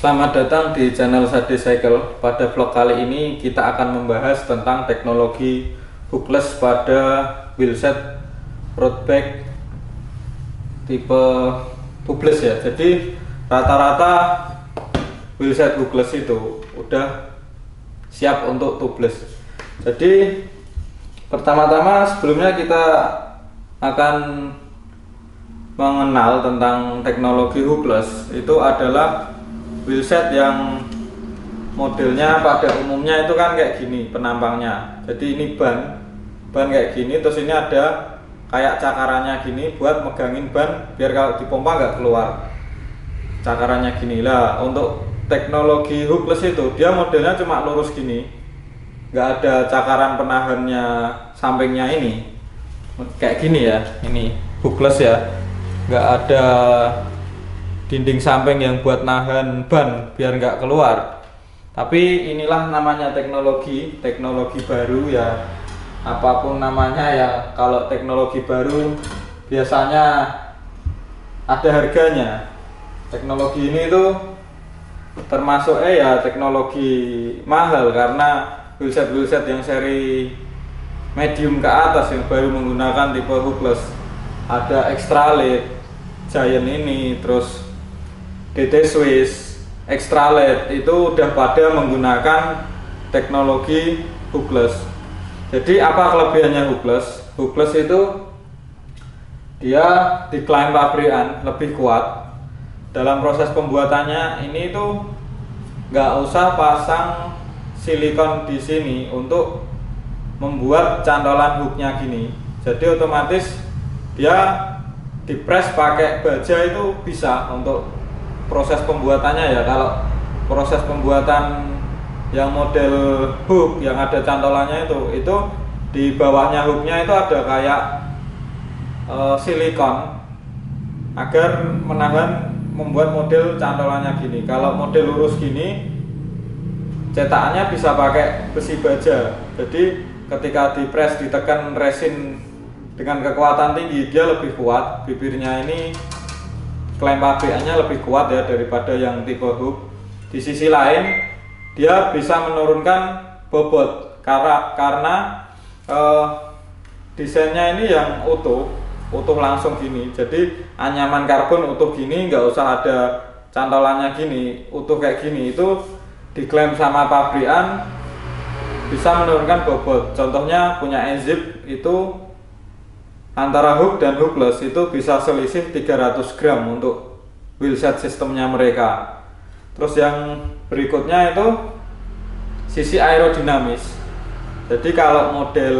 Selamat datang di channel Sade Cycle. Pada vlog kali ini kita akan membahas tentang teknologi hookless pada wheelset road bike tipe tubeless ya. Jadi rata-rata wheelset hookless itu udah siap untuk tubeless. Jadi pertama-tama sebelumnya kita akan mengenal tentang teknologi hookless. Itu adalah wheelset yang modelnya pada umumnya itu kan kayak gini penampangnya. Jadi ini ban kayak gini, terus ini ada kayak cakarannya gini buat megangin ban biar kalau dipompa nggak keluar cakarannya gini lah. Untuk teknologi hookless itu dia modelnya cuma lurus gini, nggak ada cakaran penahannya sampingnya ini kayak gini ya. Ini hookless ya, nggak ada dinding samping yang buat nahan ban biar nggak keluar. Tapi inilah namanya teknologi baru ya, apapun namanya ya. Kalau teknologi baru biasanya ada harganya. Teknologi ini tuh termasuk ya teknologi mahal, karena wheelset yang seri medium ke atas yang baru menggunakan tipe hookless, ada Extralite, Giant ini, terus DT Swiss, Extralite itu udah pada menggunakan teknologi hookless. Jadi apa kelebihannya hookless? Hookless itu dia diklaim pabrikan lebih kuat. Dalam proses pembuatannya ini tuh nggak usah pasang silikon di sini untuk membuat cantolan hooknya gini. Jadi otomatis dia dipres pakai baja itu bisa untuk proses pembuatannya ya. Kalau proses pembuatan yang model hook yang ada cantolannya itu di bawahnya hooknya itu ada kayak silikon agar menahan membuat model cantolannya gini. Kalau model lurus gini cetakannya bisa pakai besi baja, jadi ketika dipres ditekan resin dengan kekuatan tinggi dia lebih kuat. Bibirnya ini klaim pabrikannya lebih kuat ya daripada yang tipe hook. Di sisi lain dia bisa menurunkan bobot karena desainnya ini yang utuh langsung gini. Jadi anyaman karbon utuh gini, nggak usah ada cantolannya gini, utuh kayak gini. Itu diklaim sama pabrikan bisa menurunkan bobot. Contohnya punya Enzip itu antara hook dan hookless itu bisa selisih 300 gram untuk wheelset sistemnya mereka. Terus yang berikutnya itu sisi aerodinamis. Jadi kalau model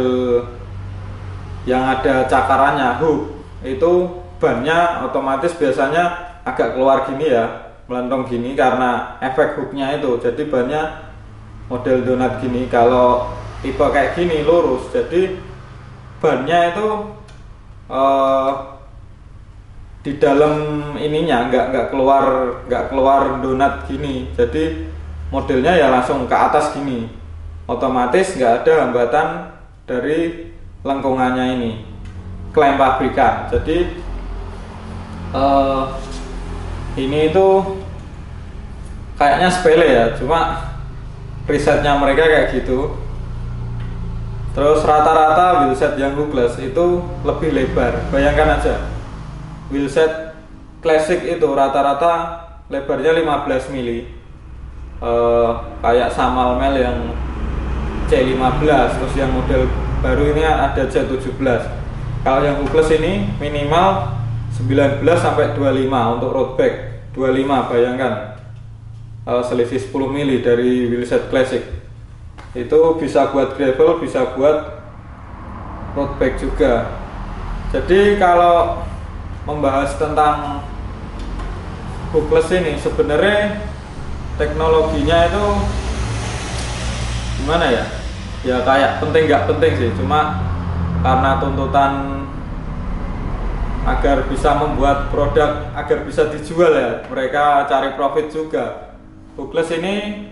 yang ada cakarannya hook itu bannya otomatis biasanya agak keluar gini ya, melentong gini karena efek hooknya itu. Jadi bannya model donat gini. Kalau tipe kayak gini lurus, jadi bannya itu di dalam ininya nggak keluar donat gini. Jadi modelnya ya langsung ke atas gini, otomatis nggak ada hambatan dari lengkungannya ini, klaim pabrikan. Jadi ini itu kayaknya sepele ya, cuma risetnya mereka kayak gitu. Terus rata-rata wheelset yang hookless itu lebih lebar. Bayangkan aja, wheelset klasik itu rata-rata lebarnya 15 mili, kayak Samal Mel yang C15. Terus yang model baru ini ada C17. Kalau yang hookless ini minimal 19 sampai 25 untuk road bike. 25, bayangkan, selisih 10 mili dari wheelset klasik. Itu bisa buat gravel, bisa buat road bike juga. Jadi kalau membahas tentang hookless ini sebenarnya teknologinya itu gimana ya? Ya kayak penting nggak penting sih, cuma karena tuntutan agar bisa membuat produk agar bisa dijual ya, mereka cari profit juga. Hookless ini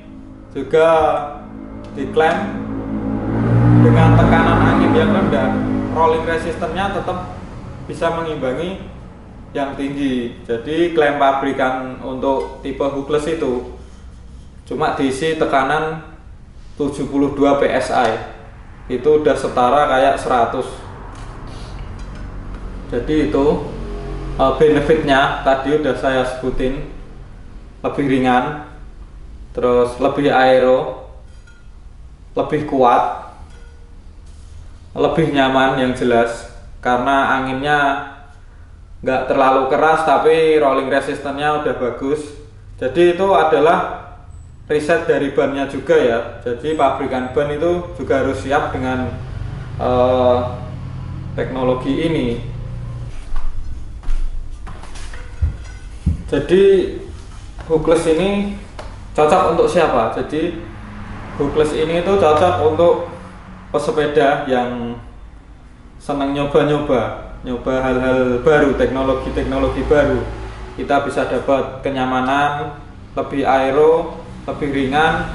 juga diklaim dengan tekanan angin yang rendah, rolling resistance-nya tetap bisa mengimbangi yang tinggi. Jadi klaim pabrikan untuk tipe hookless itu cuma diisi tekanan 72 PSI, itu udah setara kayak 100. Jadi itu benefitnya tadi udah saya sebutin, lebih ringan, terus lebih aero, lebih kuat, lebih nyaman yang jelas, karena anginnya nggak terlalu keras tapi rolling resistannya udah bagus. Jadi itu adalah riset dari bannya juga ya. Jadi pabrikan ban itu juga harus siap dengan teknologi ini. Jadi hookless ini cocok untuk siapa? Jadi hookless ini itu cocok untuk pesepeda yang senang nyoba hal-hal baru, teknologi baru. Kita bisa dapat kenyamanan, lebih aero, lebih ringan.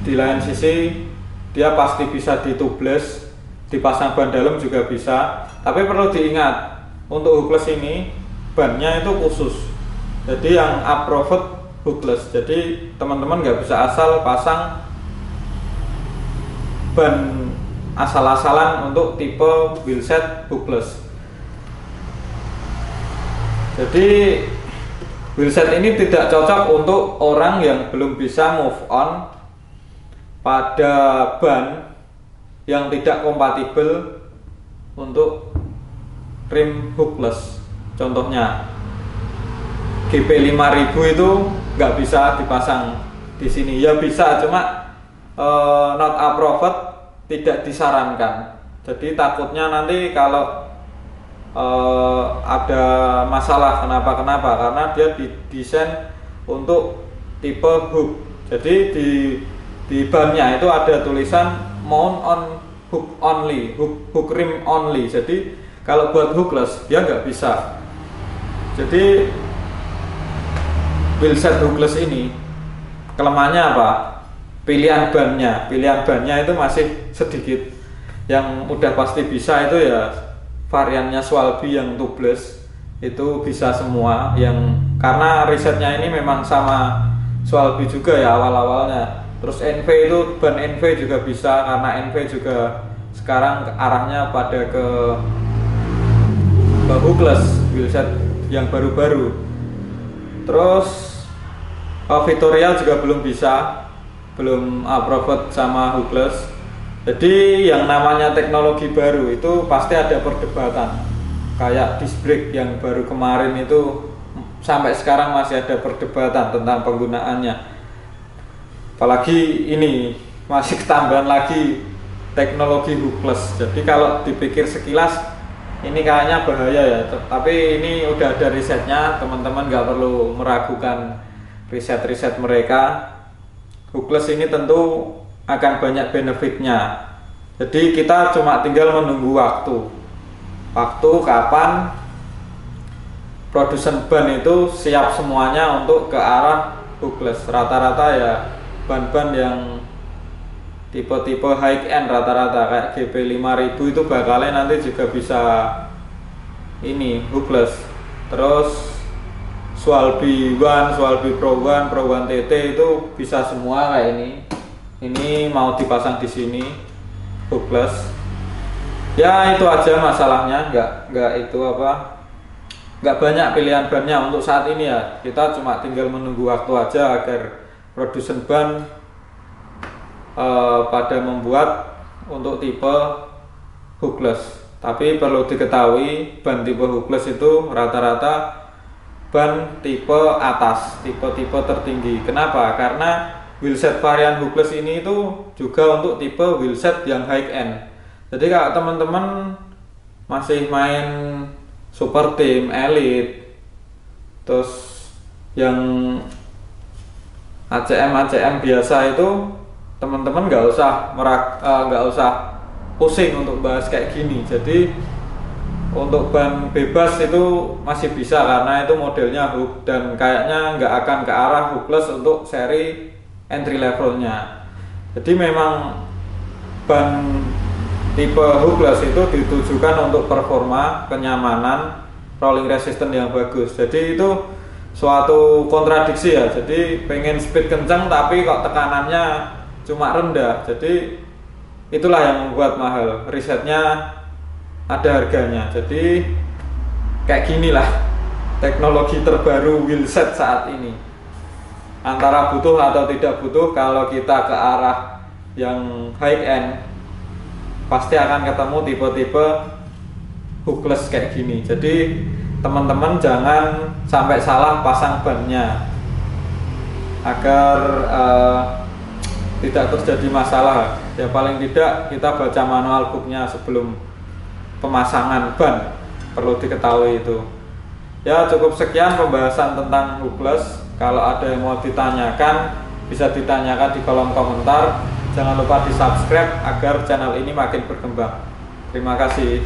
Di lain sisi dia pasti bisa ditubeless, dipasang ban dalam juga bisa. Tapi perlu diingat, untuk hookless ini bannya itu khusus, jadi yang approved hookless. Jadi teman-teman nggak bisa asal pasang ban asal-asalan untuk tipe wheelset hookless. Jadi wheelset ini tidak cocok untuk orang yang belum bisa move on pada ban yang tidak kompatibel untuk rim hookless. Contohnya GP 5000 itu nggak bisa dipasang di sini. Ya bisa, cuma not approved, tidak disarankan. Jadi takutnya nanti kalau ada masalah kenapa karena dia didesain untuk tipe hook. Jadi di bannya itu ada tulisan mount on hook only, hook rim only. Jadi kalau buat hookless dia nggak bisa. Jadi wheelset hookless ini kelemahannya apa? Pilihan bannya itu masih sedikit. Yang udah pasti bisa itu ya variannya Swalby yang tubeless, itu bisa semua. Yang karena risetnya ini memang sama Swalby juga ya awal-awalnya. Terus NV itu ban NV juga bisa, karena NV juga sekarang arahnya pada ke hookless wheelset yang baru-baru. Terus Vittoria juga belum bisa, belum approved sama hookless. Jadi yang namanya teknologi baru itu pasti ada perdebatan. Kayak disc brake yang baru kemarin itu sampai sekarang masih ada perdebatan tentang penggunaannya. Apalagi ini masih ketambahan lagi teknologi hookless. Jadi kalau dipikir sekilas ini kayaknya bahaya ya, tapi ini udah ada risetnya, teman-teman nggak perlu meragukan riset-riset mereka. Hookless ini tentu akan banyak benefitnya. Jadi kita cuma tinggal menunggu waktu kapan produsen ban itu siap semuanya untuk ke arah hookless. Rata-rata ya ban-ban yang tipe-tipe high end rata-rata kayak GP 5000 itu bakalnya nanti juga bisa ini hookless. Terus Swalby One, Swalby Pro One, Pro One TT itu bisa semua kayak ini. Ini mau dipasang di sini hookless. Ya itu aja masalahnya, nggak banyak pilihan bannya untuk saat ini ya. Kita cuma tinggal menunggu waktu aja agar produsen ban pada membuat untuk tipe hookless. Tapi perlu diketahui ban tipe hookless itu rata-rata ban tipe atas, tipe tertinggi. Kenapa? Karena wheelset varian hookless ini itu juga untuk tipe wheelset yang high end. Jadi kalau teman-teman masih main super team, elite, terus yang ACM biasa itu teman-teman nggak usah pusing untuk bahas kayak gini. Jadi untuk ban bebas itu masih bisa karena itu modelnya hook dan kayaknya nggak akan ke arah hookless untuk seri entry levelnya. Jadi memang ban tipe hookless itu ditujukan untuk performa, kenyamanan, rolling resistance yang bagus. Jadi itu suatu kontradiksi ya. Jadi pengen speed kencang tapi kok tekanannya cuma rendah. Jadi itulah yang membuat mahal. Risetnya ada harganya. Jadi kayak ginilah teknologi terbaru wheelset saat ini. Antara butuh atau tidak butuh, kalau kita ke arah yang high end pasti akan ketemu tipe-tipe hookless kayak gini. Jadi teman-teman jangan sampai salah pasang bannya agar tidak terjadi masalah. Ya paling tidak kita baca manual booknya sebelum pemasangan ban, perlu diketahui itu. Ya cukup sekian pembahasan tentang hookless. Kalau ada yang mau ditanyakan bisa ditanyakan di kolom komentar. Jangan lupa di subscribe agar channel ini makin berkembang. Terima kasih.